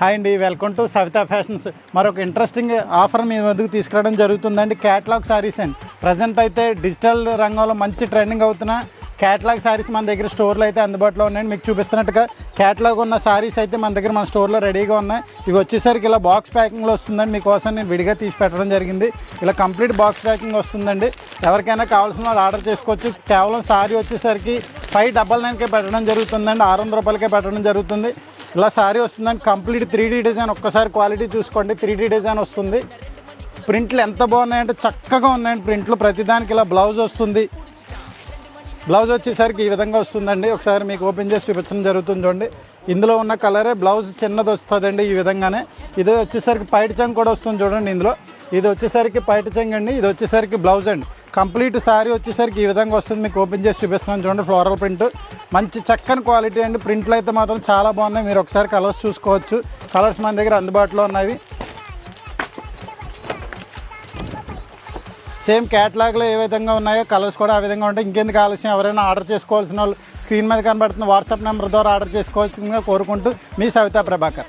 Hi అండి, welcome to Savitha fashions. మరొక interesting offer మీ వద్దకు తీసుకురావడం జరుగుతుందండి. క్యాటలాగ్ శారీస్ అండి. ప్రజెంట్ అయితే డిజిటల్ రంగంలో మంచి ట్రెండింగ్ అవుతున్న క్యాటలాగ్ శారీస్ మన దగ్గర స్టోర్లో అయితే అందుబాటులో ఉన్నాయండి. మీకు చూపిస్తున్నట్టుగా క్యాటలాగ్ ఉన్న శారీస్ అయితే మన దగ్గర మన స్టోర్లో రెడీగా ఉన్నాయి. ఇవి వచ్చేసరికి ఇలా బాక్స్ ప్యాకింగ్లో వస్తుందండి. మీకోసం నేను విడిగా తీసి పెట్టడం జరిగింది. ఇలా కంప్లీట్ బాక్స్ ప్యాకింగ్ వస్తుందండి. ఎవరికైనా కావాల్సిన వాళ్ళు ఆర్డర్ చేసుకోవచ్చు. కేవలం శారీ వచ్చేసరికి 599కే పెట్టడం జరుగుతుందండి. 600 రూపాయలకే పెట్టడం జరుగుతుంది. ఇలా శారీ వస్తుందండి. Complete 3D design. ఒక్కసారి క్వాలిటీ చూసుకోండి. 3D డిజైన్ వస్తుంది. ప్రింట్లు ఎంత బాగున్నాయంటే చక్కగా ఉన్నాయండి. ప్రింట్లు ప్రతిదానికి ఇలా బ్లౌజ్ వస్తుంది. బ్లౌజ్ వచ్చేసరికి ఈ విధంగా వస్తుందండి. ఒకసారి మీకు ఓపెన్ చేసి చూపించడం జరుగుతుంది. చూడండి, ఇందులో ఉన్న కలరే బ్లౌజ్ చిన్నది వస్తుందండి. ఈ విధంగానే ఇది వచ్చేసరికి పైట చెంగు కూడా వస్తుంది. చూడండి, ఇందులో ఇది వచ్చేసరికి పైట చెంగు అండి. ఇది వచ్చేసరికి బ్లౌజ్ అండి. కంప్లీట్ శారీ వచ్చేసరికి ఈ విధంగా వస్తుంది. మీకు ఓపెన్ చేసి చూపిస్తున్నాను. చూడండి, ఫ్లోరల్ ప్రింట్ మంచి చక్కని క్వాలిటీ అండి. ప్రింట్లు అయితే మాత్రం చాలా బాగున్నాయి. మీరు ఒకసారి కలర్స్ చూసుకోవచ్చు. కలర్స్ మన దగ్గర అందుబాటులో ఉన్నాయి. సేమ్ క్యాటలాగ్లో ఏ విధంగా ఉన్నాయో కలర్స్ కూడా ఆ విధంగా ఉంటాయి. ఇంకెందుకు ఆలస్యం, ఎవరైనా ఆర్డర్ చేసుకోవాల్సిన వాళ్ళు స్క్రీన్ మీద కనబడుతున్న వాట్సాప్ నెంబర్ ద్వారా ఆర్డర్ చేసుకోవాల్సిందిగా కోరుకుంటూ మీ సవితా ప్రభాకర్.